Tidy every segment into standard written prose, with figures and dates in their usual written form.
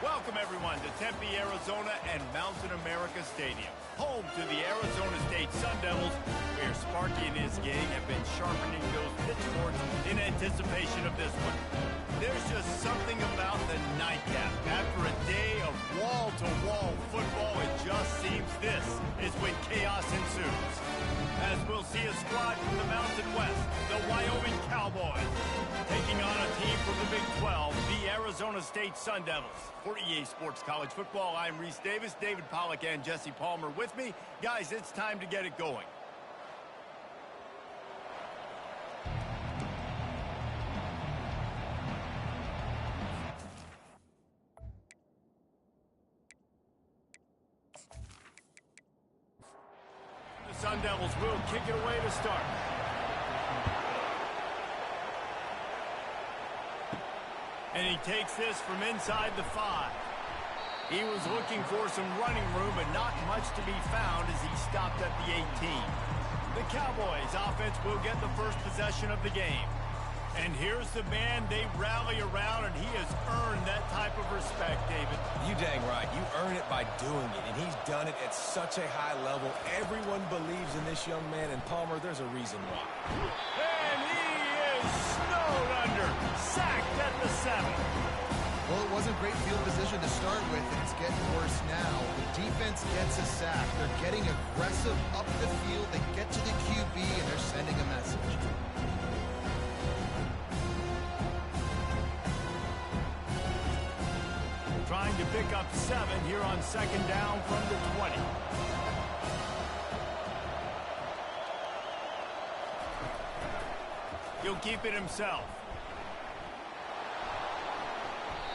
Welcome, everyone, to Tempe, Arizona and Mountain America Stadium, home to the Arizona State Sun Devils, where Sparky and his gang have been sharpening those pitchforks in anticipation of this one. There's just something about the nightcap. After a day of wall-to-wall football, it just seems this is when chaos ensues. As we'll see a squad from the Mountain West, the Wyoming Cowboys, taking on a team from the Big 12, the Arizona State Sun Devils. For EA Sports College Football, I'm Reese Davis, David Pollack and Jesse Palmer with me. Guys, it's time to get it going. The Sun Devils will kick it away to start. And he takes this from inside the 5. He was looking for some running room, but not much to be found as he stopped at the 18. The Cowboys offense will get the first possession of the game. And here's the man they rally around, and he has earned that type of respect, David. You dang right. You earn it by doing it, and he's done it at such a high level. Everyone believes in this young man, and Palmer, there's a reason why. And he is snowed under, sacked at the 7. Well, it wasn't great field position to start with, and it's getting worse now. The defense gets a sack. They're getting aggressive up the field. They get to the QB, and they're sending a message. Trying to pick up 7 here on second down from the 20. He'll keep it himself.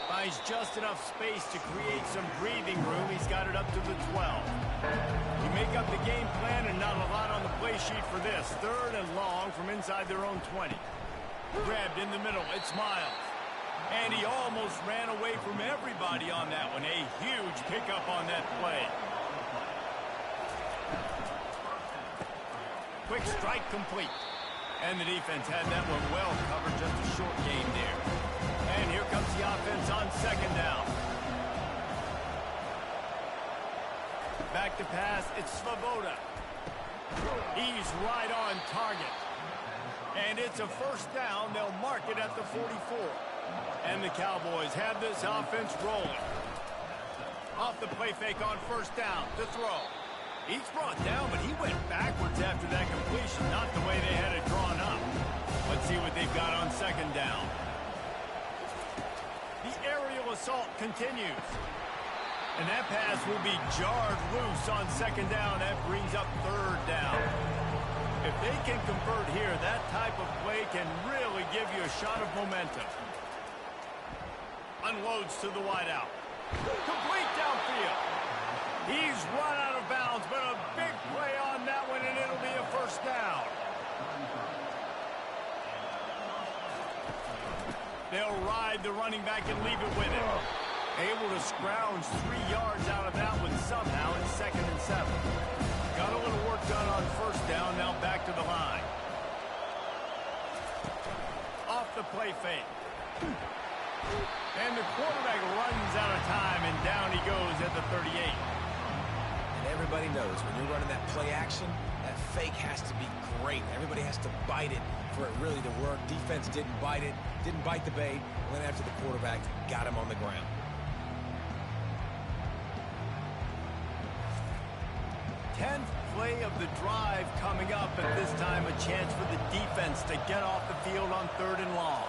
Finds just enough space to create some breathing room. He's got it up to the 12. You make up the game plan and not a lot on the play sheet for this. 3rd and long from inside their own 20. Grabbed in the middle. It's Miles. And he almost ran away from everybody on that one. A huge pickup on that play. Quick strike complete. And the defense had that one well covered. Just a short gain there. And here comes the offense on second down. Back to pass. It's Svoboda. He's right on target. And it's a first down. They'll mark it at the 44. And the Cowboys have this offense rolling. Off the play fake on first down to throw. He's brought down, but he went backwards after that completion, not the way they had it drawn up. Let's see what they've got on second down. The aerial assault continues. And that pass will be jarred loose on second down. That brings up 3rd down. If they can convert here, that type of play can really give you a shot of momentum. Unloads to the wideout. Complete downfield. He's run out of bounds, but a big play on that one, and it'll be a first down. They'll ride the running back and leave it with him. Able to scrounge 3 yards out of that one somehow. It's 2nd and 7. Got a little work done on first down. Now back to the line. Off the play fake. And the quarterback runs out of time, and down he goes at the 38. And everybody knows when you're running that play action, that fake has to be great. Everybody has to bite it for it really to work. Defense didn't bite it, didn't bite the bait, went after the quarterback, got him on the ground. Tenth play of the drive coming up, at this time a chance for the defense to get off the field on 3rd and long.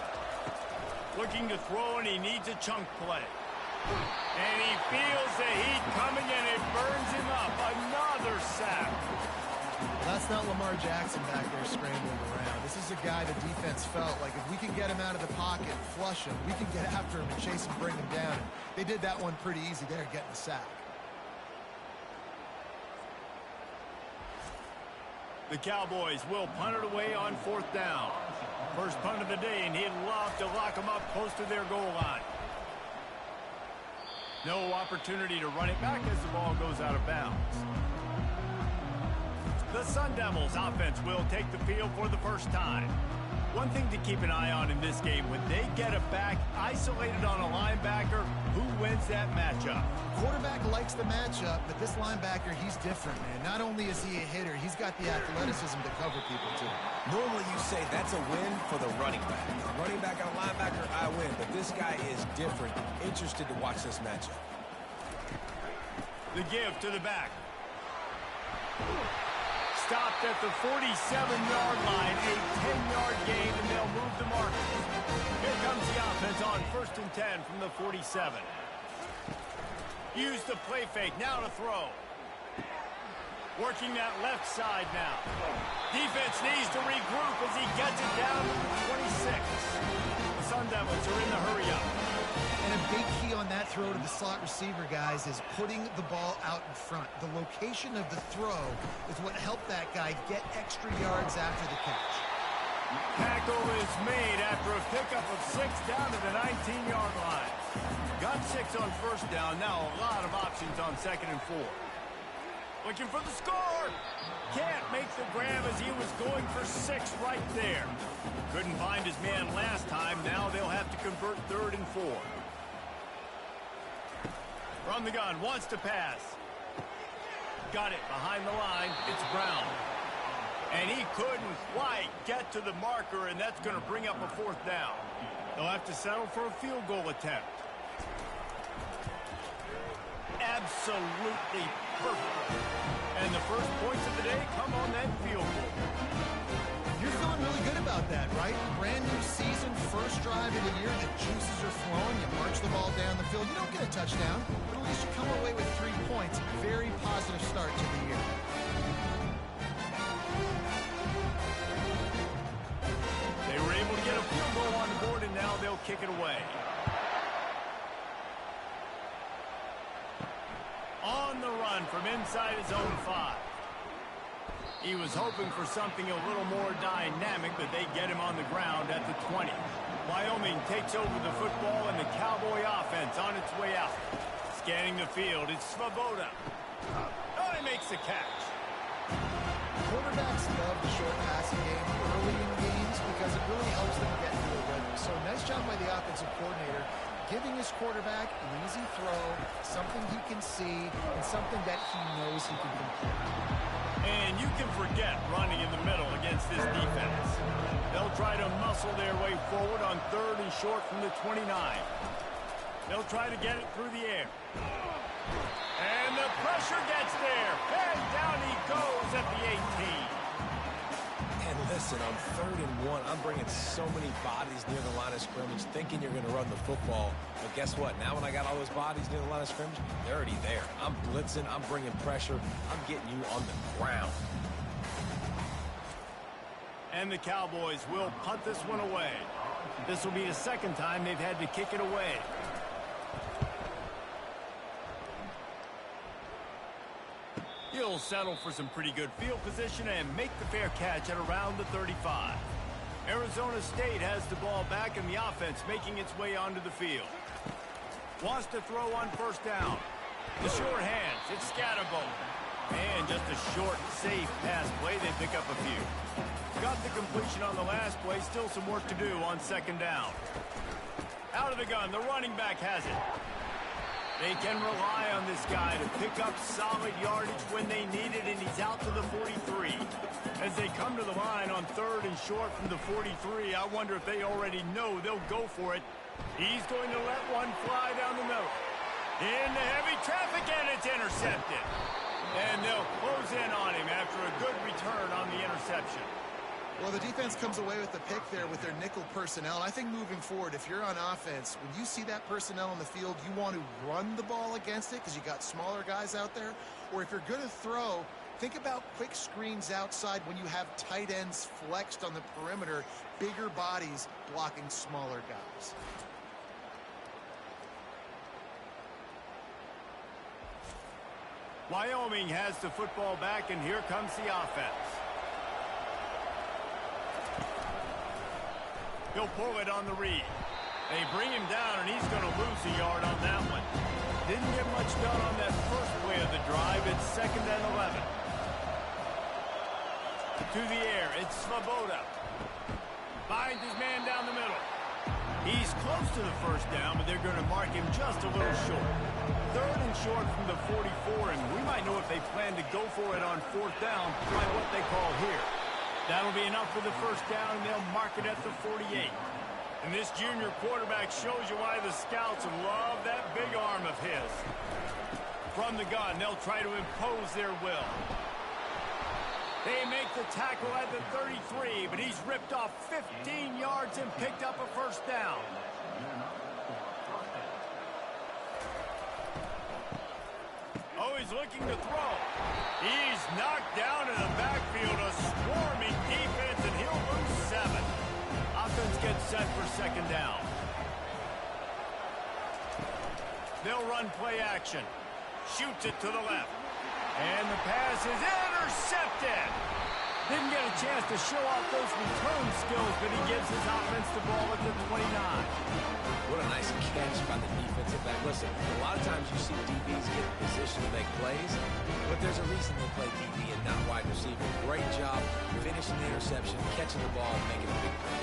Looking to throw, and he needs a chunk play. And he feels the heat coming, and it burns him up. Another sack. That's not Lamar Jackson back there scrambling around. This is a guy the defense felt like if we can get him out of the pocket and flush him, we can get after him and chase him, bring him down. And they did that one pretty easy there, getting the sack. The Cowboys will punt it away on 4th down. First punt of the day, and he'd love to lock them up close to their goal line. No opportunity to run it back as the ball goes out of bounds. The Sun Devils offense will take the field for the first time. One thing to keep an eye on in this game, when they get a back isolated on a linebacker, who wins that matchup? Quarterback likes the matchup, but this linebacker, he's different, man. Not only is he a hitter, he's got the athleticism to cover people, too. Normally you say that's a win for the running back. Running back on linebacker, I win. But this guy is different. Interested to watch this matchup. The give to the back. Stopped at the 47-yard line, a 10-yard gain, and they'll move the markers. Here comes the offense on 1st and 10 from the 47. Use the play fake, now to throw. Working that left side now. Defense needs to regroup as he gets it down to the 26. The Sun Devils are in the hurry-up. And a big key on that throw to the slot receiver, guys, is putting the ball out in front. The location of the throw is what helped that guy get extra yards after the catch. Tackle is made after a pickup of 6 down to the 19-yard line. Got 6 on 1st down. Now a lot of options on 2nd and 4. Looking for the score. Can't make the grab as he was going for 6 right there. Couldn't find his man last time. Now they'll have to convert 3rd and 4. From the gun, wants to pass. Got it behind the line. It's Brown. And he couldn't quite get to the marker, and that's going to bring up a 4th down. They'll have to settle for a field goal attempt. Absolutely perfect. And the first points of the day come on that field goal. You're feeling really good about that, right? Brand new season, first drive of the year, the juices are flowing, you march the ball down the field. You don't get a touchdown, but at least you come away with 3 points. Very positive start to the year. They were able to get a field goal on the board, and now they'll kick it away. On the run from inside his own 5. He was hoping for something a little more dynamic, but they get him on the ground at the 20. Wyoming takes over the football, and the Cowboy offense on its way out. Scanning the field, it's Svoboda. Oh, he makes the catch. Quarterbacks love the short passing game early in games because it really helps them get into a rhythm. So nice job by the offensive coordinator, giving his quarterback an easy throw, something he can see, and something that he knows he can complete. And you can forget running in the middle against this defense. They'll try to muscle their way forward on 3rd and short from the 29. They'll try to get it through the air. And the pressure gets there. And down he goes at the 18. And listen, on 3rd and 1, I'm bringing so many bodies near the line of scrimmage, thinking you're going to run the football. But guess what? Now when I got all those bodies near the line of scrimmage, they're already there. I'm blitzing. I'm bringing pressure. I'm getting you on the ground. And the Cowboys will punt this one away. This will be the 2nd time they've had to kick it away. He'll settle for some pretty good field position and make the fair catch at around the 35. Arizona State has the ball back, and the offense making its way onto the field. Wants to throw on 1st down. The short hands, it's Scatterbo. And just a short, safe pass play, they pick up a few. Got the completion on the last play, still some work to do on 2nd down. Out of the gun, the running back has it. They can rely on this guy to pick up solid yardage when they need it, and he's out to the 43. As they come to the line on 3rd and short from the 43, I wonder if they already know they'll go for it. He's going to let one fly down the middle. Into heavy traffic, and it's intercepted. And they'll close in on him after a good return on the interception. Well, the defense comes away with the pick there with their nickel personnel. And I think moving forward, if you're on offense, when you see that personnel on the field, you want to run the ball against it because you got smaller guys out there. Or if you're going to throw, think about quick screens outside when you have tight ends flexed on the perimeter, bigger bodies blocking smaller guys. Wyoming has the football back, and here comes the offense. He'll pull it on the read. They bring him down, and he's going to lose a yard on that one. Didn't get much done on that first play of the drive. It's 2nd and 11. To the air, it's Svoboda. Fires finds his man down the middle. He's close to the first down, but they're going to mark him just a little short. 3rd and short from the 44, and we might know if they plan to go for it on 4th down by what they call here. That'll be enough for the first down, and they'll mark it at the 48. And this junior quarterback shows you why the scouts love that big arm of his. From the gun, they'll try to impose their will. They make the tackle at the 33, but he's ripped off 15 yards and picked up a first down. Oh, he's looking to throw. He's knocked down in the backfield, a swarming defense, and he'll lose 7. Offense gets set for 2nd down. They'll run play action. Shoots it to the left. And the pass is intercepted. Didn't get a chance to show off those return skills, but he gives his offense the ball at the 29. What a nice catch by the defensive back. Listen, a lot of times you see DBs get in position to make plays, but there's a reason they play DB and not wide receiver. Great job finishing the interception, catching the ball, making a big play.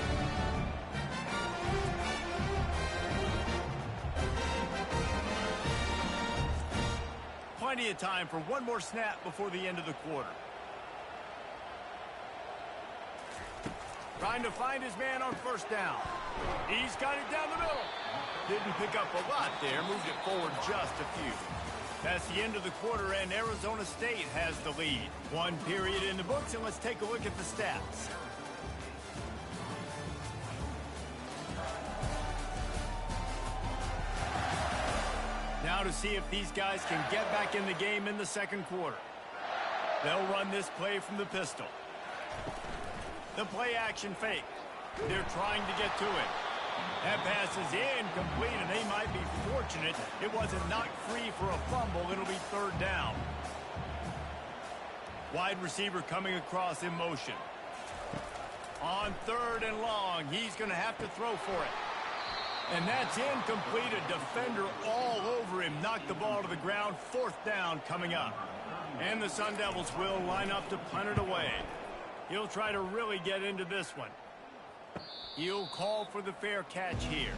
Plenty of time for one more snap before the end of the quarter. Trying to find his man on 1st down. He's got it down the middle. Didn't pick up a lot there. Moved it forward just a few. That's the end of the quarter, and Arizona State has the lead. 1 period in the books, and let's take a look at the stats. Now to see if these guys can get back in the game in the 2nd quarter. They'll run this play from the pistol. The play action fake. They're trying to get to it. That pass is incomplete, and they might be fortunate it wasn't knocked free for a fumble. It'll be 3rd down. Wide receiver coming across in motion. On 3rd and long, he's going to have to throw for it. And that's incomplete. A defender all over him. Knocked the ball to the ground. 4th down coming up. And the Sun Devils will line up to punt it away. He'll try to really get into this one. He'll call for the fair catch here.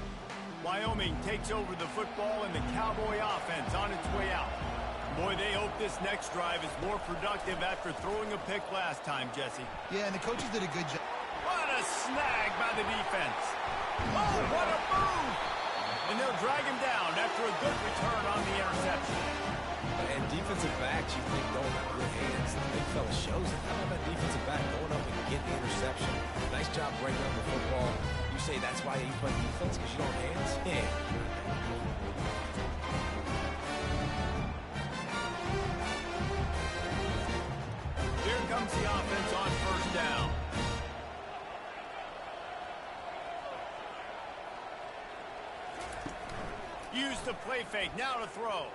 Wyoming takes over the football, and the Cowboy offense on its way out. Boy, they hope this next drive is more productive after throwing a pick last time, Jesse. Yeah, and the coaches did a good job. What a snag by the defense. Oh, what a move! And they'll drag him down after a good return on the interception. And defensive backs, you think, don't have good hands. The big fella shows it. How about that defensive back going up and getting the interception? Nice job breaking up the football. You say that's why you play defense, because you don't have hands? Yeah. Here comes the offense on 1st down. Use the play fake. Now to throw.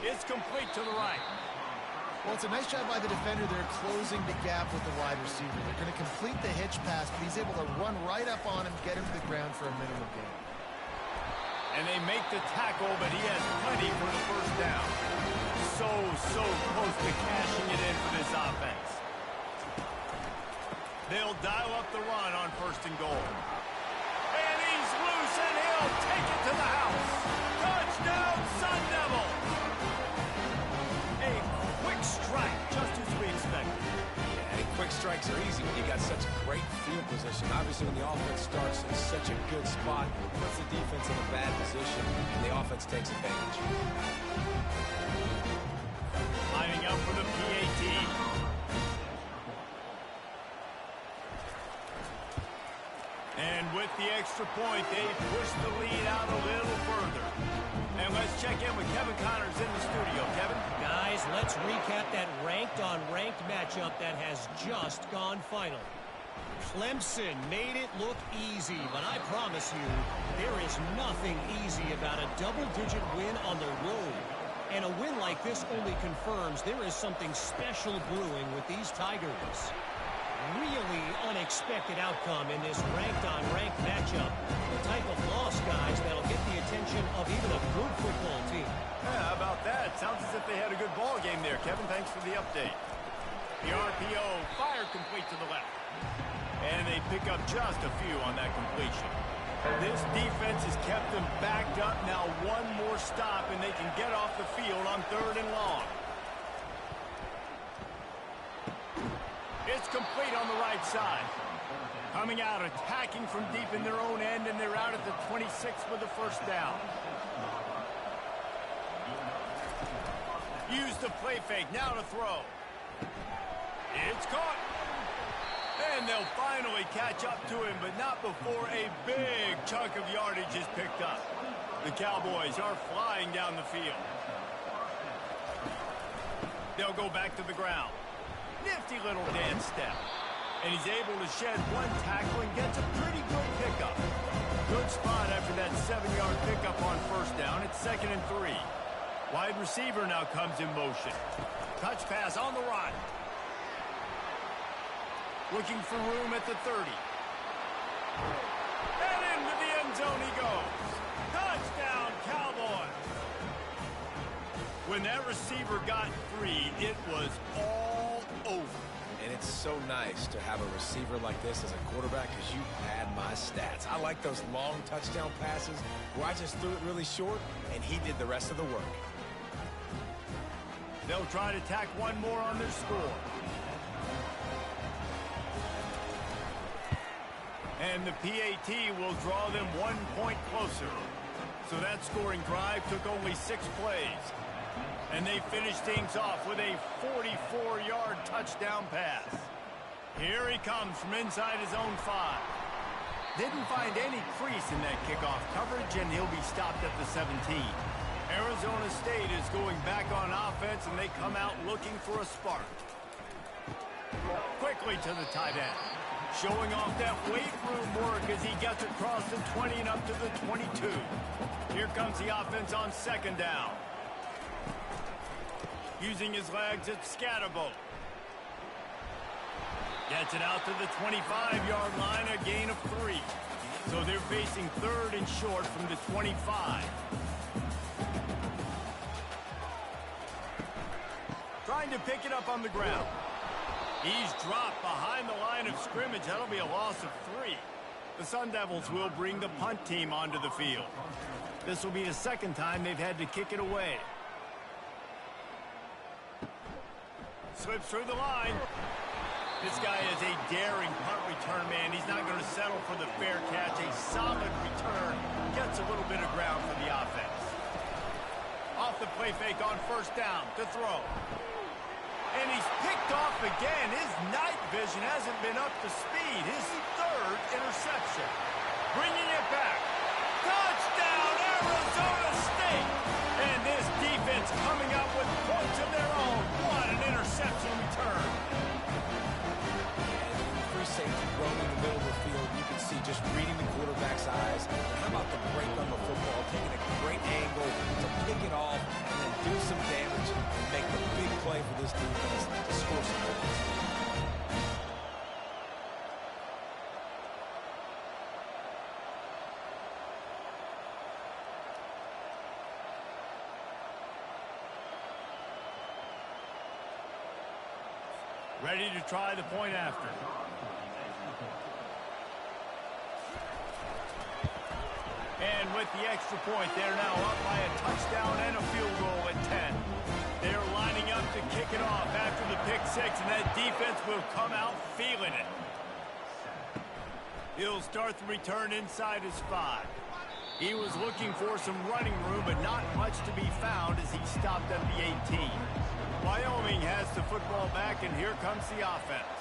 It's complete to the right. Well, it's a nice job by the defender. They're closing the gap with the wide receiver. They're going to complete the hitch pass, but he's able to run right up on him, get him to the ground for a minimum gain. And they make the tackle, but he has plenty for the 1st down. So close to cashing it in for this offense. They'll dial up the run on 1st and goal. And he's loose, and he'll take it to the house. Touchdown, Sun Devils! A quick strike, just as we expected. Yeah, and quick strikes are easy when you got such great field position. Obviously, when the offense starts in such a good spot, puts the defense in a bad position, and the offense takes advantage. Lining up for the PAT. And with the extra point, they push the lead out a little further. And let's check in with Kevin Connors in the studio. Kevin? Guys, let's recap that ranked-on-ranked matchup that has just gone final. Clemson made it look easy, but I promise you, there is nothing easy about a double-digit win on the road. And a win like this only confirms there is something special brewing with these Tigers. Really unexpected outcome in this ranked-on-ranked matchup. The type of loss, guys, that'll get the attention of even a good football team. Yeah, how about that? Sounds as if they had a good ball game there, Kevin. Thanks for the update. The RPO fired complete to the left. And they pick up just a few on that completion. This defense has kept them backed up. Now one more stop, and they can get off the field on 3rd and long. It's complete on the right side. Coming out, attacking from deep in their own end, and they're out at the 26 with the first down. Use the play fake, now to throw. It's caught. And they'll finally catch up to him, but not before a big chunk of yardage is picked up. The Cowboys are flying down the field. They'll go back to the ground. Nifty little dance step. And he's able to shed one tackle and gets a pretty good pickup. Good spot after that 7-yard pickup on first down. It's 2nd and 3. Wide receiver now comes in motion. Touch pass on the run. Looking for room at the 30. And into the end zone he goes. Touchdown, Cowboys. When that receiver got free, it was all over. And it's so nice to have a receiver like this as a quarterback because you pad my stats. I like those long touchdown passes where I just threw it really short and he did the rest of the work. They'll try to tack one more on their score. And the PAT will draw them 1 point closer. So that scoring drive took only 6 plays. And they finished things off with a 44-yard touchdown pass. Here he comes from inside his own 5. Didn't find any crease in that kickoff coverage, and he'll be stopped at the 17. Arizona State is going back on offense, and they come out looking for a spark. Quickly to the tight end. Showing off that weight room work as he gets across the 20 and up to the 22. Here comes the offense on 2nd down. Using his legs at Scatterbo. Gets it out to the 25-yard line, a gain of 3. So they're facing 3rd and short from the 25. Trying to pick it up on the ground. He's dropped behind the line of scrimmage. That'll be a loss of 3. The Sun Devils will bring the punt team onto the field. This will be the 2nd time they've had to kick it away. Slips through the line. This guy is a daring punt return man. He's not going to settle for the fair catch. A solid return. Gets a little bit of ground for the offense. Off the play fake on first down to throw. And he's picked off again. His night vision hasn't been up to speed. His 3rd interception. Bringing it back. Touchdown, Arizona State! And this defense coming up with points of their own. What an interception return. Free safety running in the middle of the field. You can see just reading the quarterback's eyes. How about the break on the football? Taking a great angle to pick it off and then do some damage and make a big play for this defense to score some points. Ready to try the point after. And with the extra point, they're now up by a touchdown and a field goal at 10. They're lining up to kick it off after the pick 6, and that defense will come out feeling it. He'll start the return inside his 5. He was looking for some running room, but not much to be found as he stopped at the 18. Wyoming has the football back, and here comes the offense.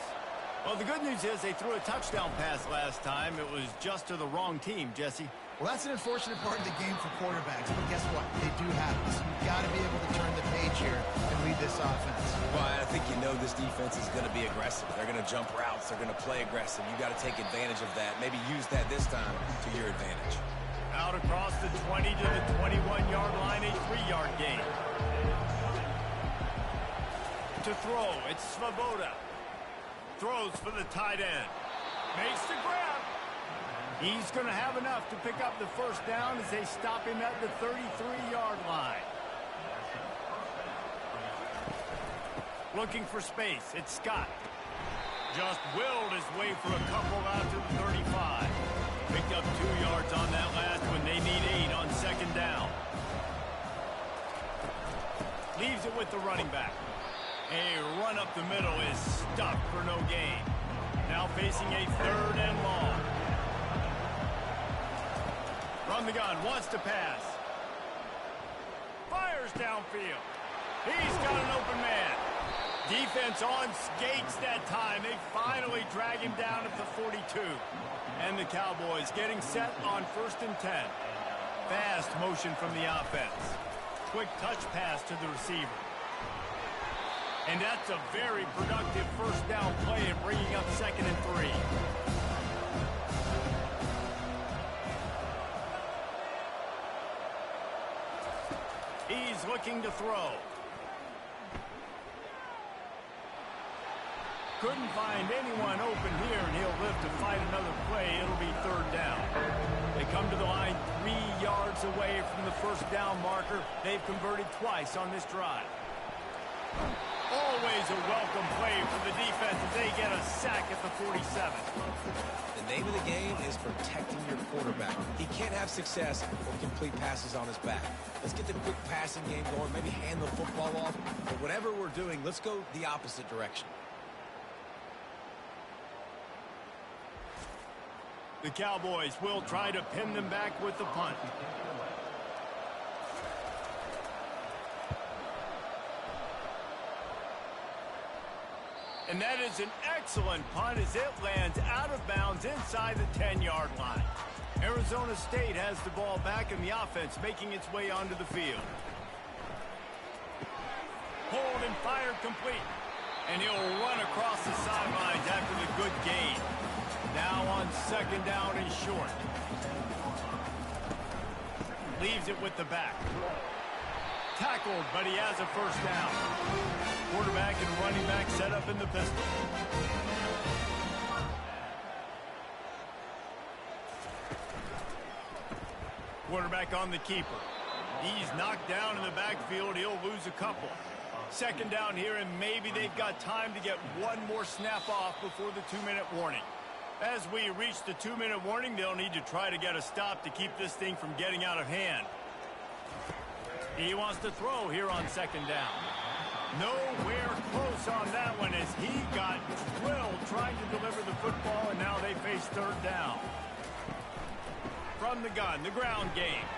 Well, the good news is they threw a touchdown pass last time. It was just to the wrong team, Jesse. Well, that's an unfortunate part of the game for quarterbacks, but guess what? They do have this. You've got to be able to turn the page here and lead this offense. Well, I think you know this defense is going to be aggressive. They're going to jump routes. They're going to play aggressive. You've got to take advantage of that. Maybe use that this time to your advantage. Out across the 20 to the 21-yard line, a 3-yard gain. To throw, it's Svoboda. Throws for the tight end. Makes the grab. He's going to have enough to pick up the first down as they stop him at the 33-yard line. Looking for space. It's Scott. Just willed his way for a couple out to the 35. Picked up 2 yards on that last one. They need 8 on second down. Leaves it with the running back. A run up the middle is stuffed for no gain. Now facing a 3rd and long. From the gun, wants to pass. Fires downfield. He's got an open man. Defense on skates that time. They finally drag him down at the 42. And the Cowboys getting set on 1st and 10. Fast motion from the offense. Quick touch pass to the receiver. And that's a very productive first down play and bringing up 2nd and 3. He's looking to throw. Couldn't find anyone open here, and he'll live to fight another play. It'll be 3rd down. They come to the line 3 yards away from the first down marker. They've converted twice on this drive. Always a welcome play for the defense as they get a sack at the 47. The name of the game is protecting your quarterback. He can't have success or complete passes on his back. Let's get the quick passing game going, maybe hand the football off. But whatever we're doing, let's go the opposite direction. The Cowboys will try to pin them back with the punt. And that is an excellent punt as it lands out of bounds inside the 10-yard line. Arizona State has the ball back and the offense making its way onto the field. Pulled and fired complete. And he'll run across the sidelines after the good gain. Now on 2nd down and short. Leaves it with the back. Tackled, but he has a first down. Quarterback and running back set up in the pistol. Quarterback on the keeper. He's knocked down in the backfield. He'll lose a couple. 2nd down here, and maybe they've got time to get one more snap off before the 2-minute warning. As we reach the 2-minute warning, they'll need to try to get a stop to keep this thing from getting out of hand. He wants to throw here on 2nd down. Nowhere close on that one as he got drilled trying to deliver the football, and now they face 3rd down. From the gun, the ground game.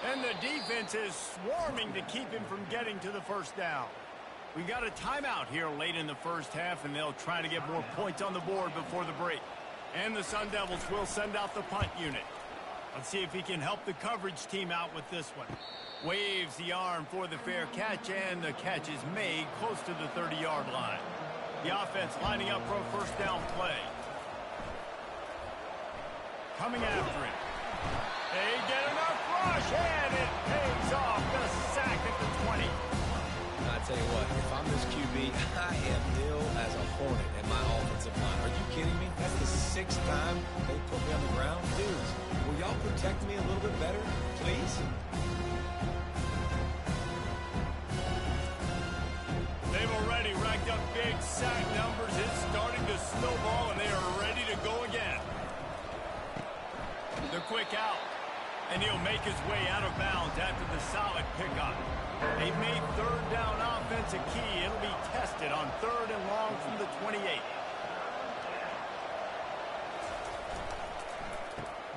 And the defense is swarming to keep him from getting to the first down. We've got a timeout here late in the first half, and they'll try to get more points on the board before the break. And the Sun Devils will send out the punt unit. Let's see if he can help the coverage team out with this one. Waves the arm for the fair catch, and the catch is made close to the 30-yard line. The offense lining up for a first down play. Coming after him. They get enough rush, and it pays off. The sack at the 20. I tell you what, if I'm this QB, I am ill as a hornet in my offensive line. Are you kidding me? That's the 6th time they put me on the ground. Dudes, will y'all protect me a little bit better, please? They've already racked up big sack numbers. It's starting to snowball, and they are ready to go again. The quick out. And he'll make his way out of bounds after the solid pickup. They've made 3rd down offense a key. It'll be tested on 3rd and long from the 28.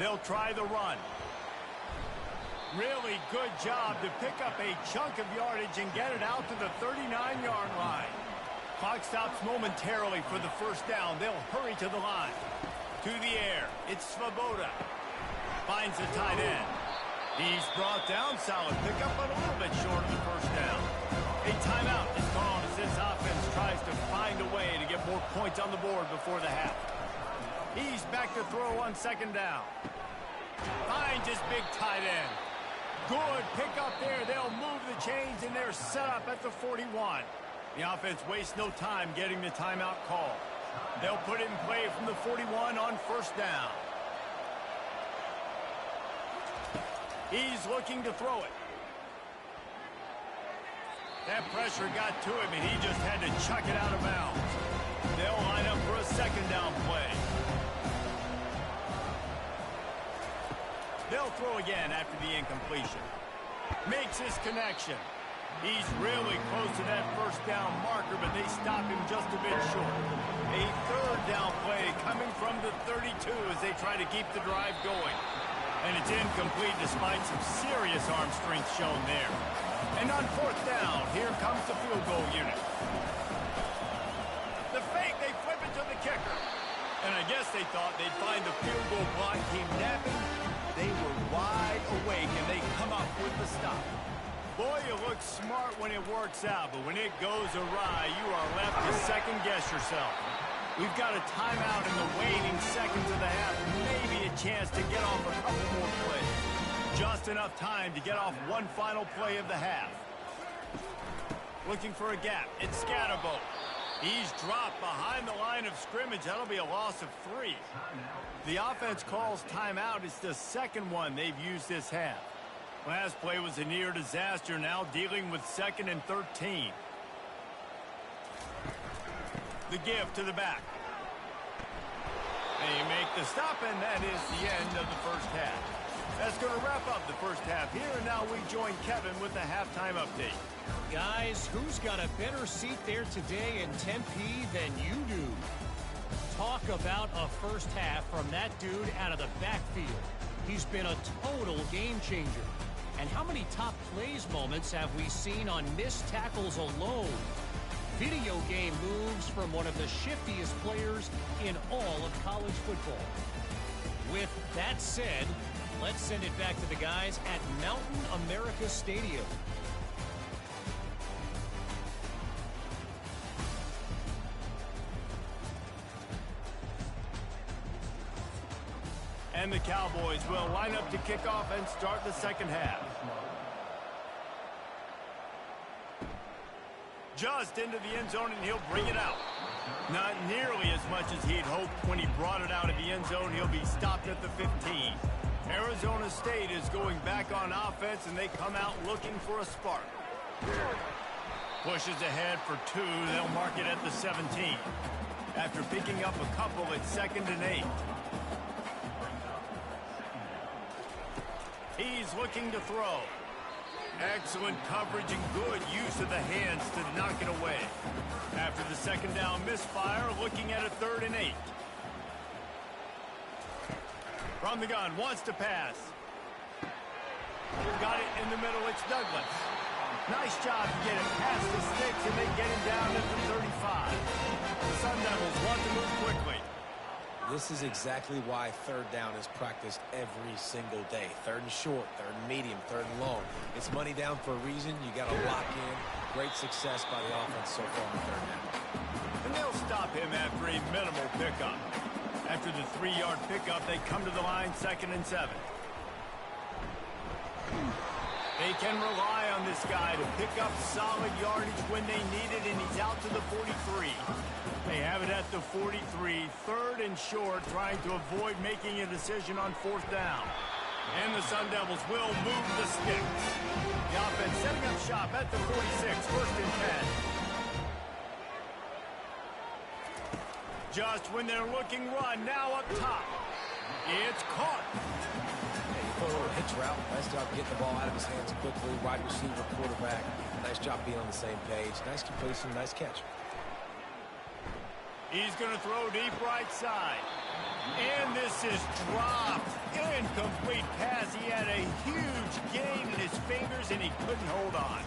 They'll try the run. Really good job to pick up a chunk of yardage and get it out to the 39-yard line. Clock stops momentarily for the first down. They'll hurry to the line. To the air. It's Svoboda. Finds the tight end. He's brought down, solid pickup, but a little bit short of the first down. A timeout is called as this offense tries to find a way to get more points on the board before the half. He's back to throw on 2nd down. Finds his big tight end. Good pickup there. They'll move the chains, and they're set up at the 41. The offense wastes no time getting the timeout call. They'll put it in play from the 41 on 1st down. He's looking to throw it. That pressure got to him, and he just had to chuck it out of bounds. They'll line up for a second down play. They'll throw again after the incompletion. Makes his connection. He's really close to that first down marker, but they stop him just a bit short. A third down play coming from the 32 as they try to keep the drive going. And it's incomplete despite some serious arm strength shown there. And on fourth down, here comes the field goal unit. The fake, they flip it to the kicker. And I guess they thought they'd find the field goal block team napping. They were wide awake, and they come up with the stop. Boy, you look smart when it works out, but when it goes awry, you are left to second-guess yourself. We've got a timeout in the waning seconds of the half, maybe a chance to get off a couple more plays. Just enough time to get off one final play of the half. Looking for a gap. It's Scatterbo. He's dropped behind the line of scrimmage. That'll be a loss of 3. The offense calls timeout. It's the second one they've used this half. Last play was a near disaster, now dealing with 2nd and 13. The give to the back. They make the stop, and that is the end of the first half. That's going to wrap up the first half here, and now we join Kevin with the halftime update. Guys, who's got a better seat there today in Tempe than you do? Talk about a first half from that dude out of the backfield. He's been a total game changer. And how many top plays moments have we seen on missed tackles alone? Video game moves from one of the shiftiest players in all of college football. With that said, let's send it back to the guys at Mountain America Stadium. And the Cowboys will line up to kick off and start the second half. Just into the end zone, and he'll bring it out. Not nearly as much as he'd hoped when he brought it out of the end zone. He'll be stopped at the 15. Arizona State is going back on offense, and they come out looking for a spark. Pushes ahead for 2. They'll mark it at the 17. After picking up a couple at 2nd and 8. He's looking to throw. Excellent coverage and good use of the hands to knock it away. After the second down misfire, looking at a 3rd and 8. From the gun, wants to pass. Got it in the middle, it's Douglas. Nice job to get it past the sticks, and they get him down at the 35. The Sun Devils want to move quickly. This is exactly why 3rd down is practiced every single day. 3rd and short, 3rd and medium, 3rd and long. It's money down for a reason. You got to lock in. Great success by the offense so far on 3rd down. And they'll stop him after a minimal pickup. After the 3-yard pickup, they come to the line 2nd and 7. They can rely on this guy to pick up solid yardage when they need it, and he's out to the 43. They have it at the 43, 3rd and short, trying to avoid making a decision on 4th down. And the Sun Devils will move the sticks. The offense setting up shop at the 46, 1st and 10. Just when they're looking run, now up top. It's caught. A little hitch route. Nice job getting the ball out of his hands quickly. Wide receiver, quarterback. Nice job being on the same page. Nice completion, nice catch. He's going to throw deep right side. And this is dropped. Incomplete pass. He had a huge gain in his fingers, and he couldn't hold on.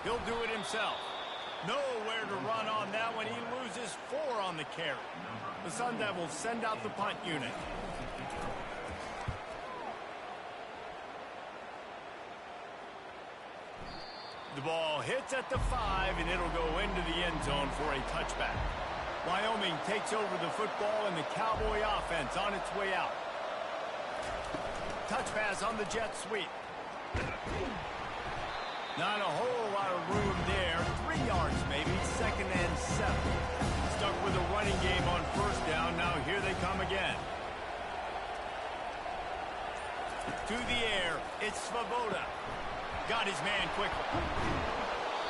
He'll do it himself. Nowhere to run on that one. He loses 4 on the carry. The Sun Devils send out the punt unit. The ball hits at the 5, and it'll go into the end zone for a touchback. Wyoming takes over the football, and the Cowboy offense on its way out. Touch pass on the jet sweep. Not a whole lot of room there. 3 yards maybe, 2nd and 7. Stuck with a running game on 1st down. Now here they come again. To the air, it's Svoboda. Got his man quickly.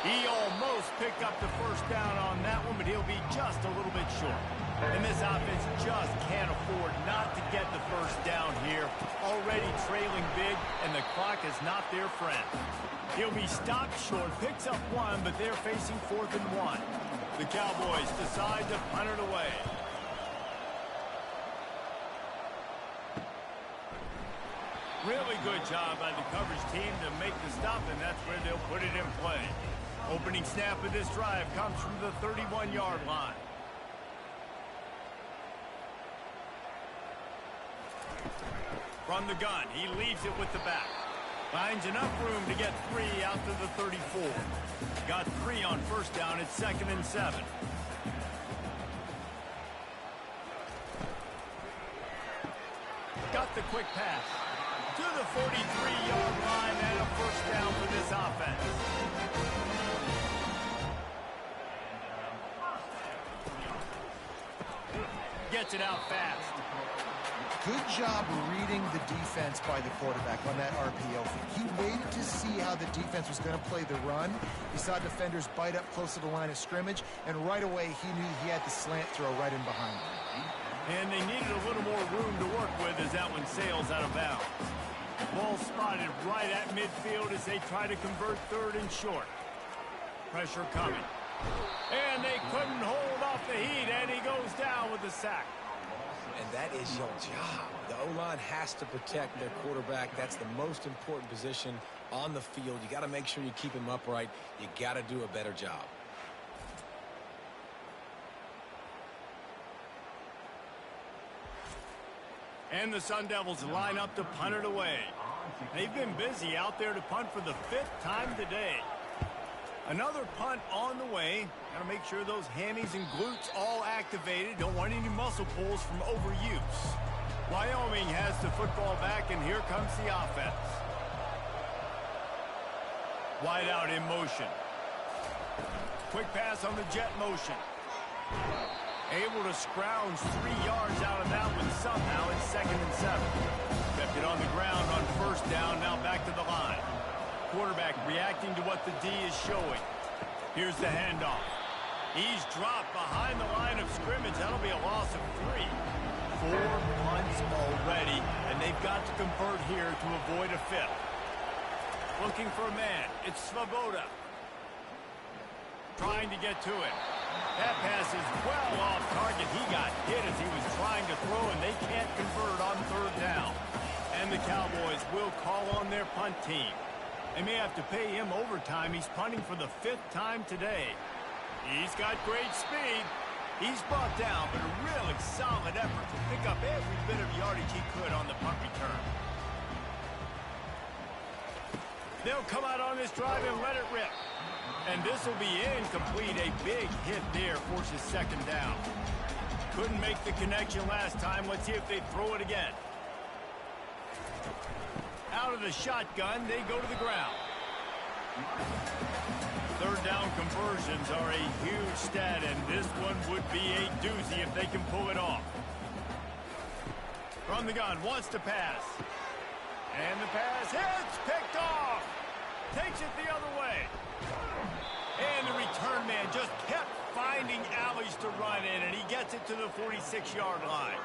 He almost picked up the first down on that one, but he'll be just a little bit short. And this offense just can't afford not to get the first down here. Already trailing big, and the clock is not their friend. He'll be stopped short, picks up one, but they're facing 4th and 1. The Cowboys decide to punt it away. Really good job by the coverage team to make the stop, and that's where they'll put it in play. Opening snap of this drive comes from the 31-yard line. From the gun, he leaves it with the back. Finds enough room to get 3 out to the 34. Got 3 on first down. It's 2nd and 7. Got the quick pass to the 43-yard line and a first down for this offense. Gets it out fast. Good job reading the defense by the quarterback on that RPO. He waited to see how the defense was going to play the run. He saw defenders bite up close to the line of scrimmage, and right away he knew he had the slant throw right in behind him. And they needed a little more room to work with as that one sails out of bounds. Ball spotted right at midfield as they try to convert 3rd and short. Pressure coming. And they couldn't hold off the heat, and he goes down with the sack. And that is your job. The O-line has to protect their quarterback. That's the most important position on the field. You got to make sure you keep him upright. You got to do a better job. And the Sun Devils line up to punt it away. They've been busy out there to punt for the 5th time today. Another punt on the way. Got to make sure those hammies and glutes all activated. Don't want any muscle pulls from overuse. Wyoming has the football back, and here comes the offense. Wide out in motion. Quick pass on the jet motion. Able to scrounge 3 yards out of that one somehow. It's 2nd and 7. Kept it on the ground on first down. Now back to the line. Quarterback reacting to what the D is showing. Here's the handoff. He's dropped behind the line of scrimmage. That'll be a loss of 3. 4 punts already, and they've got to convert here to avoid a 5th. Looking for a man. It's Svoboda. Trying to get to it. That pass is well off target. He got hit as he was trying to throw, and they can't convert on 3rd down. And the Cowboys will call on their punt team. They may have to pay him overtime. He's punting for the 5th time today. He's got great speed. He's brought down, but a really solid effort to pick up every bit of yardage he could on the punt return. They'll come out on this drive and let it rip. And this will be incomplete. A big hit there forces 2nd down. Couldn't make the connection last time. Let's see if they throw it again. Out of the shotgun, they go to the ground. 3rd down conversions are a huge stat, and this one would be a doozy if they can pull it off. From the gun, wants to pass. And the pass hits, picked off. Takes it the other way. And the return man just kept finding alleys to run in, and he gets it to the 46-yard line.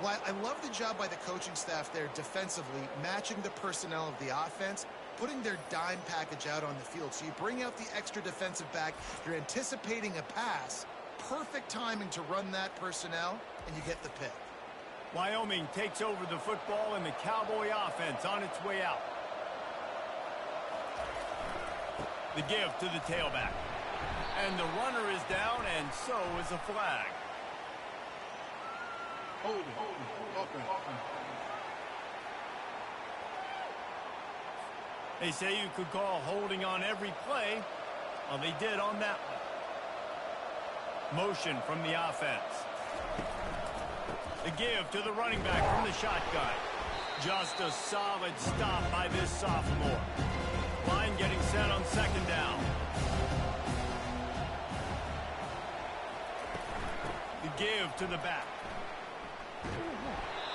Well, I love the job by the coaching staff there defensively, matching the personnel of the offense, putting their dime package out on the field. So you bring out the extra defensive back, you're anticipating a pass, perfect timing to run that personnel, and you get the pick. Wyoming takes over the football, and the Cowboy offense on its way out. The give to the tailback. And the runner is down, and so is a flag. They say you could call holding on every play. Well, they did on that one. Motion from the offense. The give to the running back from the shotgun. Just a solid stop by this sophomore. Line getting set on 2nd down. The give to the back.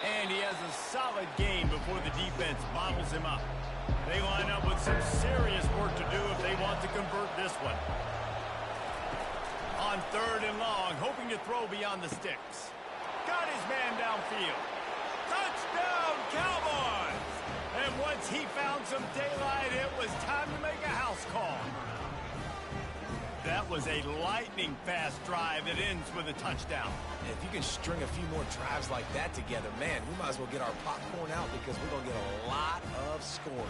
And he has a solid gain before the defense bottles him up. They line up with some serious work to do if they want to convert this one. On 3rd and long, hoping to throw beyond the sticks. Got his man downfield. Touchdown, Cowboys! And once he found some daylight, it was time to make a house call. That was a lightning-fast drive that ends with a touchdown. And if you can string a few more drives like that together, man, we might as well get our popcorn out because we're going to get a lot of scoring.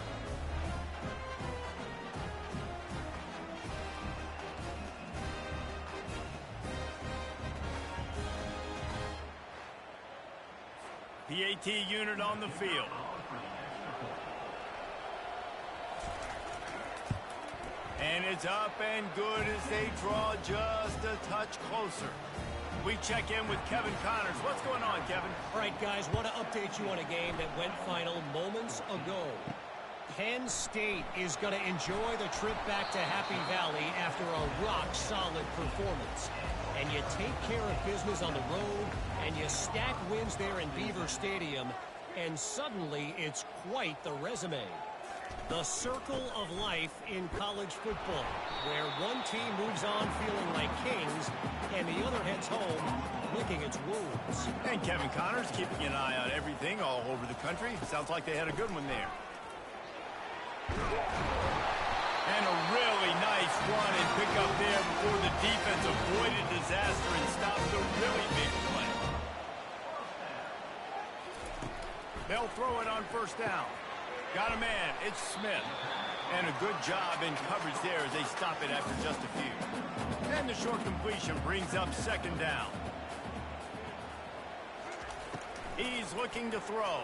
PAT unit on the field. And it's up and good as they draw just a touch closer. We check in with Kevin Connors. What's going on, Kevin? All right, guys, want to update you on a game that went final moments ago. Penn State is going to enjoy the trip back to Happy Valley after a rock-solid performance. And you take care of business on the road, and you stack wins there in Beaver Stadium, and suddenly it's quite the resume. The circle of life in college football, where one team moves on feeling like kings, and the other heads home licking its wounds. And Kevin Connors keeping an eye on everything all over the country. Sounds like they had a good one there. And a really nice run and pick up there before the defense avoided disaster and stopped the really big play. They'll throw it on 1st down. Got a man. It's Smith. And a good job in coverage there as they stop it after just a few. And the short completion brings up 2nd down. He's looking to throw.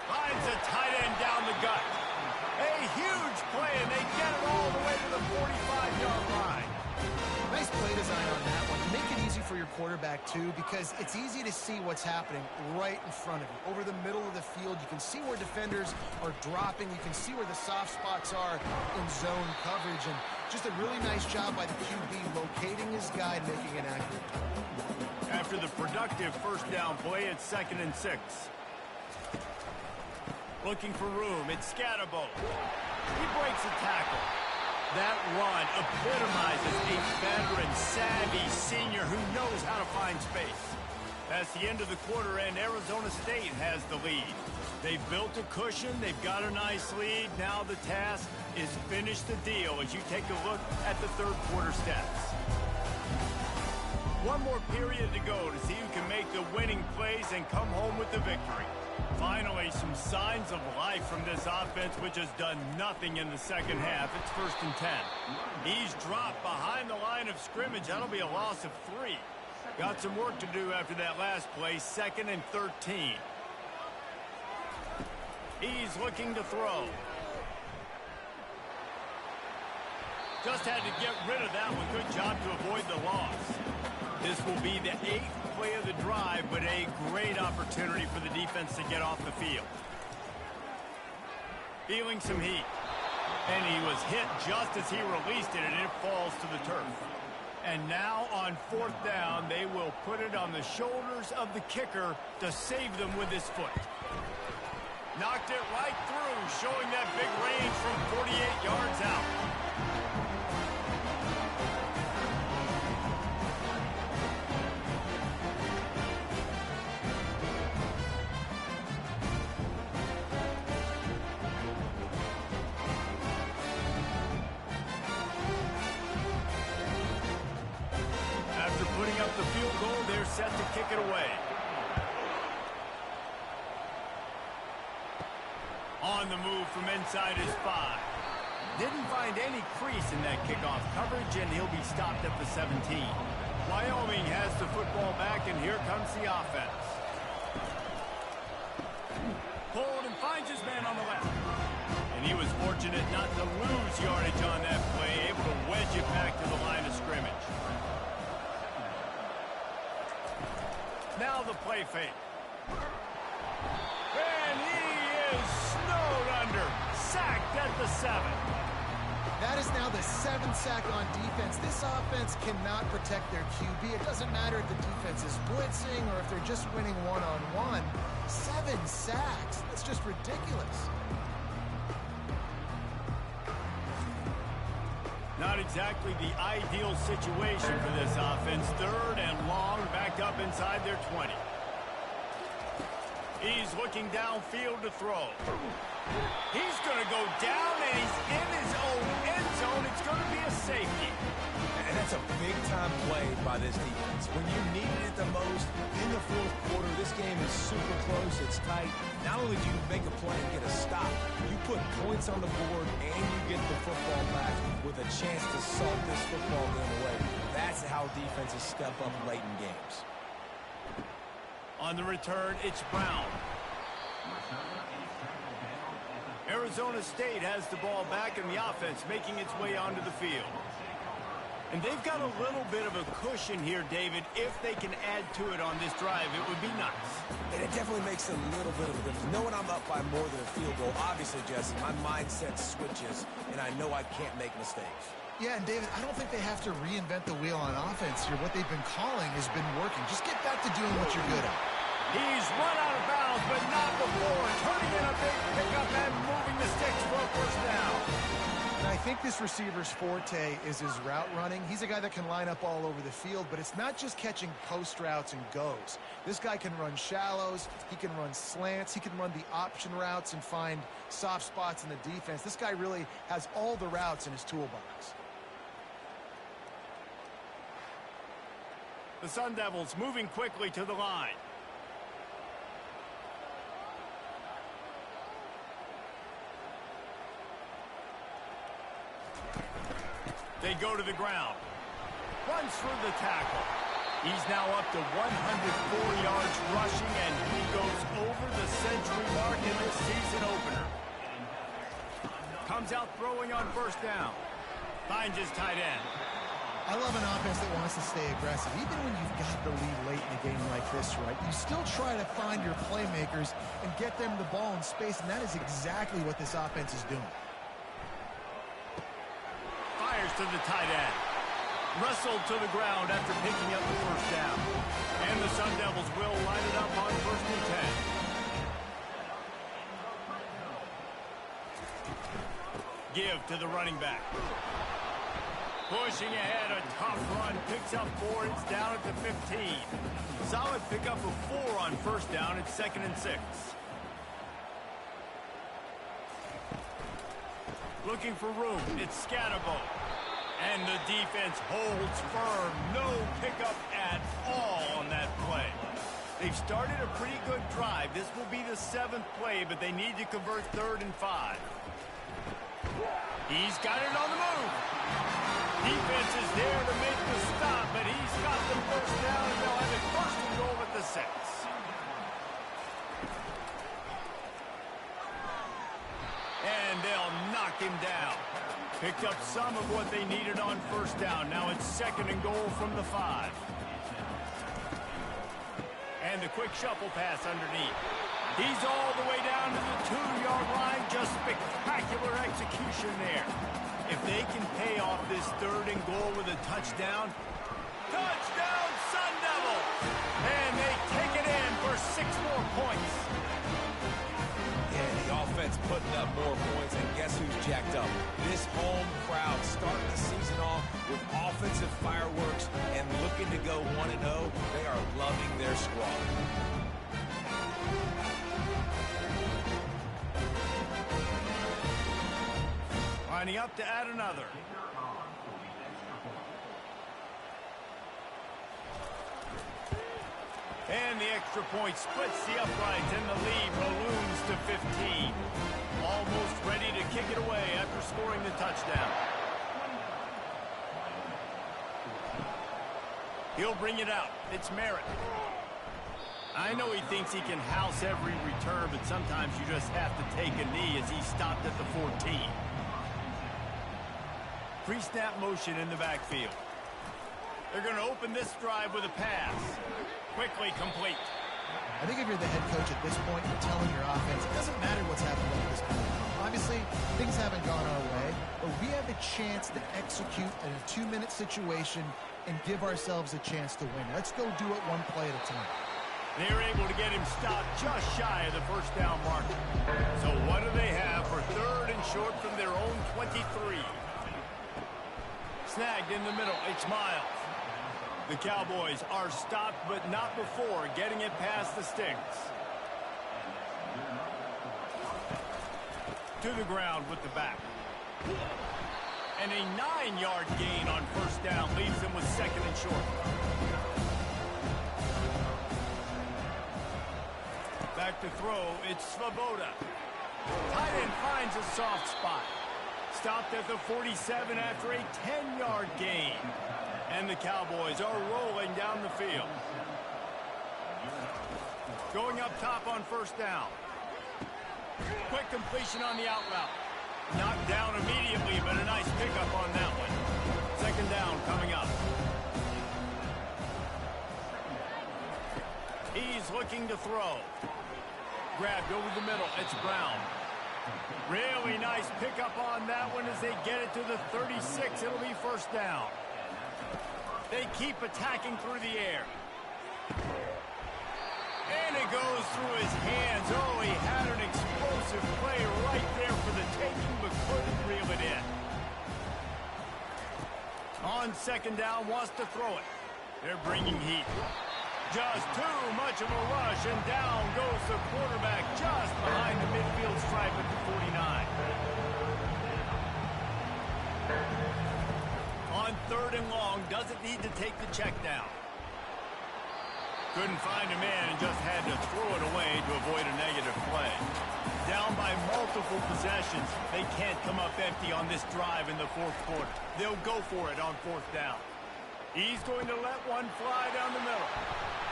Finds a tight end down the gut. A huge play, and they get it all the way to the 45-yard line. Nice play design on that one. Make it easy for your quarterback, too, because it's easy to see what's happening right in front of you. Over the middle of the field, you can see where defenders are dropping. You can see where the soft spots are in zone coverage. And just a really nice job by the QB locating his guy and making it accurate. After the productive 1st down play, it's 2nd and 6. Looking for room. It's Scatterbo. He breaks a tackle. That run epitomizes a veteran, savvy senior who knows how to find space. That's the end of the quarter, and Arizona State has the lead. They've built a cushion. They've got a nice lead. Now the task is finish the deal as you take a look at the 3rd quarter stats. One more period to go to see who can make the winning plays and come home with the victory. Finally, some signs of life from this offense, which has done nothing in the 2nd half. It's 1st and 10. He's dropped behind the line of scrimmage. That'll be a loss of 3. Got some work to do after that last play. 2nd and 13. He's looking to throw. Just had to get rid of that one. Good job to avoid the loss. This will be the 8th play of the drive, but a great opportunity for the defense to get off the field. Feeling some heat. And he was hit just as he released it, and it falls to the turf. And now on 4th down, they will put it on the shoulders of the kicker to save them with his foot. Knocked it right through, showing that big range from 48 yards out. Putting up the field goal, they're set to kick it away. On the move from inside his 5. Didn't find any crease in that kickoff coverage, and he'll be stopped at the 17. Wyoming has the football back, and here comes the offense. Pulled and finds his man on the left. And he was fortunate not to lose yardage on that play, able to wedge it back to the line of scrimmage. Now the play fake. And he is snowed under. Sacked at the 7. That is now the 7th sack on defense. This offense cannot protect their QB. It doesn't matter if the defense is blitzing or if they're just winning one-on-one. 7 sacks. That's just ridiculous. Not exactly the ideal situation for this offense. 3rd and long, back up inside their 20. He's looking downfield to throw. He's going to go down, and he's in his own end zone. It's going to be a safety. And that's a big-time play by this defense. When you needed it the most, in the 4th quarter, this game is super close, it's tight. Not only do you make a play and get a stop, you put points on the board and you get the football back with a chance to salt this football game away. That's how defenses step up late in games. On the return, it's Brown. Arizona State has the ball back in the offense, making its way onto the field. And they've got a little bit of a cushion here, David. If they can add to it on this drive, it would be nice. And it definitely makes a little bit of a difference. Knowing I'm up by more than a field goal, obviously, Jesse, my mindset switches, and I know I can't make mistakes. Yeah, and David, I don't think they have to reinvent the wheel on offense here. What they've been calling has been working. Just get back to doing what you're good at. He's run out of bounds, but not before. Turning in a big pickup and moving the sticks for a 1st down. And I think this receiver's forte is his route running. He's a guy that can line up all over the field, but it's not just catching post routes and goes. This guy can run shallows, he can run slants, he can run the option routes and find soft spots in the defense. This guy really has all the routes in his toolbox. The Sun Devils moving quickly to the line. They go to the ground. Runs through the tackle. He's now up to 104 yards rushing, and he goes over the century mark in this season opener. Comes out throwing on 1st down. Finds his tight end. I love an offense that wants to stay aggressive. Even when you've got the lead late in a game like this, right, you still try to find your playmakers and get them the ball in space, and that is exactly what this offense is doing. Fires to the tight end. Wrestled to the ground after picking up the 1st down. And the Sun Devils will line it up on 1st and 10. Give to the running back. Pushing ahead, a tough run, picks up 4, it's down at the 15. Solid pickup of 4 on 1st down, it's 2nd and 6. Looking for room, it's Scatterbo. And the defense holds firm, no pickup at all on that play. They've started a pretty good drive. This will be the 7th play, but they need to convert 3rd and 5. He's got it on the move. Defense is there to make the stop, but he's got the 1st down, and they'll have it 1st and goal at the 6. And they'll knock him down. Picked up some of what they needed on 1st down. Now it's 2nd and goal from the 5. And the quick shuffle pass underneath. He's all the way down to the 2-yard line. Just spectacular execution there. If they can pay off this 3rd and goal with a touchdown, touchdown Sun Devils! And they take it in for 6 more points. Yeah, the offense putting up more points, and guess who's jacked up? This home crowd starting the season off with offensive fireworks and looking to go 1-0. They are loving their squad. Lining up to add another. And the extra point splits the uprights, and the lead balloons to 15. Almost ready to kick it away after scoring the touchdown. He'll bring it out. It's Merritt. I know he thinks he can house every return, but sometimes you just have to take a knee as he stopped at the 14. Pre-snap motion in the backfield. They're going to open this drive with a pass. Quickly complete. I think if you're the head coach at this point, you're telling your offense, it doesn't matter what's happening at this point. Obviously, things haven't gone our way, but we have a chance to execute in a 2-minute situation and give ourselves a chance to win. Let's go do it one play at a time. They're able to get him stopped just shy of the 1st down marker. So what do they have for 3rd and short from their own 23? Snagged in the middle. It's Miles. The Cowboys are stopped, but not before getting it past the sticks. To the ground with the back. And a 9-yard gain on first down leaves them with second and short. Back to throw, it's Svoboda. Tight end finds a soft spot. Stopped at the 47 after a 10-yard gain. And the Cowboys are rolling down the field. Going up top on first down. Quick completion on the out route. Knocked down immediately, but a nice pickup on that one. Second down coming up. He's looking to throw. Grabbed over the middle. It's Brown. Really nice pickup on that one as they get it to the 36. It'll be first down. They keep attacking through the air. And it goes through his hands. Oh, he had an explosive play right there for the taking, but couldn't reel it in. On second down, wants to throw it. They're bringing heat. Just too much of a rush, and down goes the quarterback just behind the midfield stripe at the 49. On third and long, doesn't need to take the check down. Couldn't find a man and just had to throw it away to avoid a negative play. Down by multiple possessions, they can't come up empty on this drive in the fourth quarter. They'll go for it on fourth down. He's going to let one fly down the middle.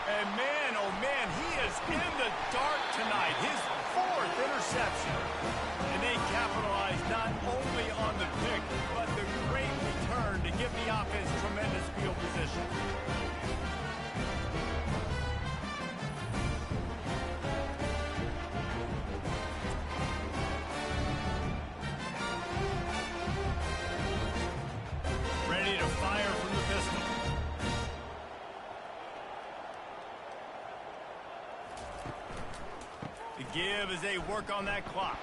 And man, oh man, he is in the dark tonight. His fourth interception. And they capitalize not only on the pick, but the great return to give the offense tremendous field position. Ready to fire from the pistol. The give as they work on that clock.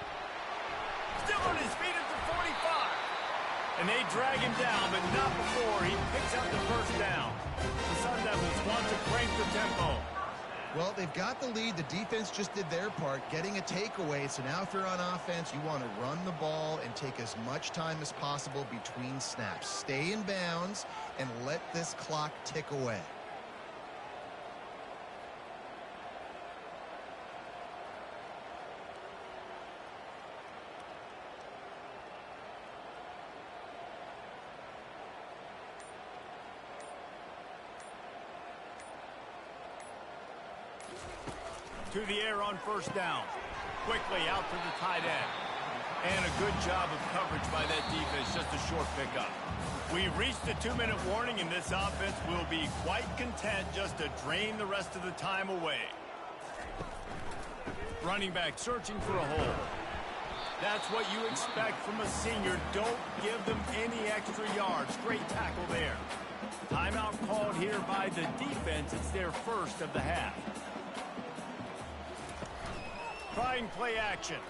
Still on his feet at the 45. And they drag him down, but not before he picks up the first down. The Sun Devils want to crank the tempo. Well, they've got the lead. The defense just did their part, getting a takeaway. So now if you're on offense, you want to run the ball and take as much time as possible between snaps. Stay in bounds and let this clock tick away. To the air on first down. Quickly out to the tight end. And a good job of coverage by that defense. Just a short pickup. We've reached the 2-minute warning, and this offense will be quite content just to drain the rest of the time away. Running back searching for a hole. That's what you expect from a senior. Don't give them any extra yards. Great tackle there. Timeout called here by the defense. It's their first of the half. Trying play action.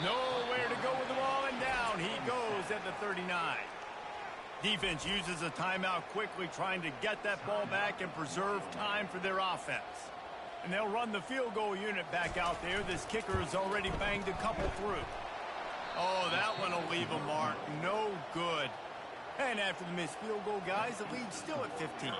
Nowhere to go with the ball, and down he goes at the 39. Defense uses a timeout quickly, trying to get that ball back and preserve time for their offense. And they'll run the field goal unit back out there. This kicker has already banged a couple through. Oh, that one will leave a mark. No good. And after the missed field goal, guys, the lead's still at 15.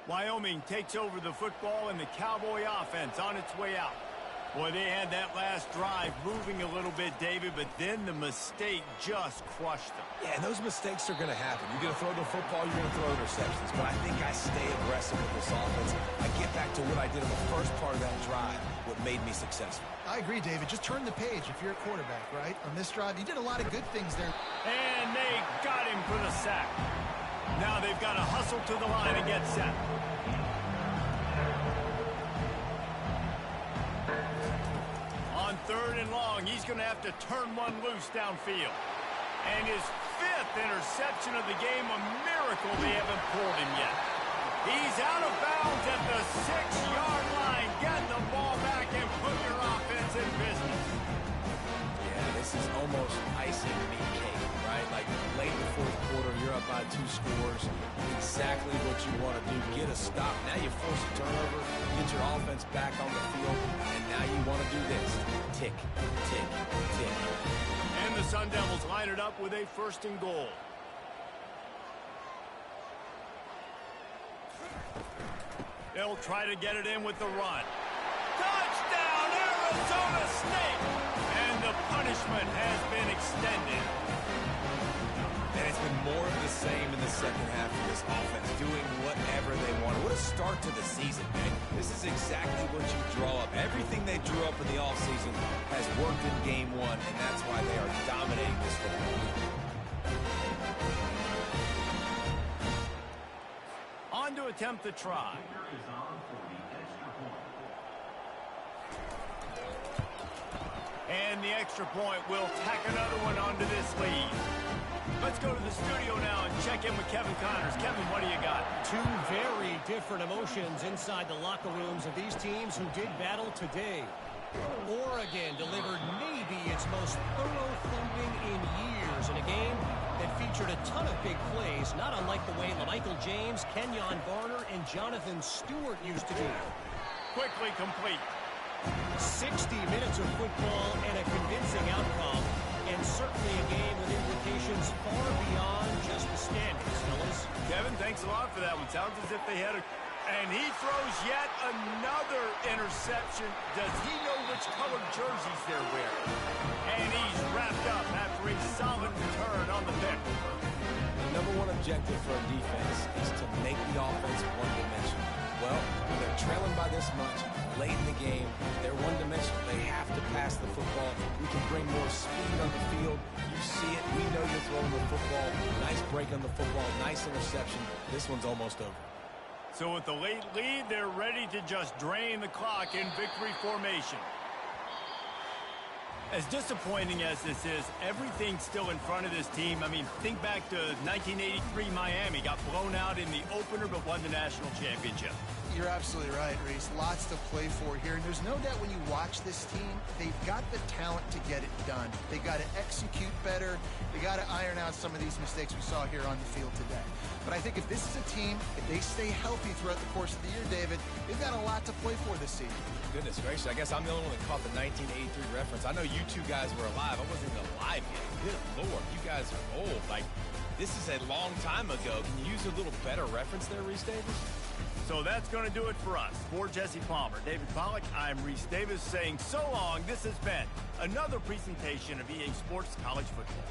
Wyoming takes over the football, and the Cowboy offense on its way out. Boy, they had that last drive moving a little bit, David, but then the mistake just crushed them. Yeah, and those mistakes are going to happen. You're going to throw the football, you're going to throw interceptions. But I think I stay aggressive with this offense. I get back to what I did in the first part of that drive, what made me successful. I agree, David. Just turn the page if you're a quarterback, right? On this drive, you did a lot of good things there. And they got him for the sack. Now they've got to hustle to the line and get set. 3rd and long. He's going to have to turn one loose downfield. And his 5th interception of the game, a miracle they haven't pulled him yet. He's out of bounds at the 6-yard line. Get the ball back and put your offense in business. Yeah, this is almost icing meat cake, right? Like late in the 4th quarter, you're up by 2 scores. Exactly what you want to do. Get a stop. Now you force a turnover, get your offense back on the field, and now you want to do this. Tick, tick, tick. And the Sun Devils line it up with a 1st and goal. They'll try to get it in with the run. Touchdown, Arizona State! And the punishment has been extended. And it's been more of the same in the second half of this offense, doing whatever they want. What a start to the season, man. This is exactly what you draw up. Everything they drew up in the offseason has worked in game 1, and that's why they are dominating this football. On to attempt the try. And the extra point will tack another one onto this lead. Let's go to the studio now and check in with Kevin Connors. Kevin, what do you got? 2 very different emotions inside the locker rooms of these teams who did battle today. Oregon delivered maybe its most thorough thumping in years in a game that featured a ton of big plays, not unlike the way LaMichael James, Kenyon Barner, and Jonathan Stewart used to do. Quickly complete. 60 minutes of football and a convincing outcome, and certainly a game with implications far beyond just the standings, fellas. Kevin, thanks a lot for that one. Sounds as if they had a... And he throws yet another interception. Does he know which colored jerseys they're wearing? And he's wrapped up after a solid return on the pick. The #1 objective for a defense is to make the offense one-dimensional. Well, when they're trailing by this much, late in the game, they're one-dimensional. They have to pass the football. We can bring more speed on the field. You see it. We know you're throwing the football. Nice break on the football. Nice interception. This one's almost over. So with the late lead, they're ready to just drain the clock in victory formation. As disappointing as this is, everything's still in front of this team. I mean, think back to 1983 Miami. Got blown out in the opener but won the national championship. You're absolutely right, Reese. Lots to play for here. And there's no doubt when you watch this team, they've got the talent to get it done. They got to execute better. They got to iron out some of these mistakes we saw here on the field today. But I think if this is a team, if they stay healthy throughout the course of the year, David, they've got a lot to play for this season. Goodness gracious, I guess I'm the only one that caught the 1983 reference. I know you two guys were alive. I wasn't even alive yet. Good Lord, you guys are old. Like, this is a long time ago. Can you use a little better reference there, Reese Davis? So that's going to do it for us. For Jesse Palmer, David Pollack, I'm Reese Davis saying so long. This has been another presentation of EA Sports College Football.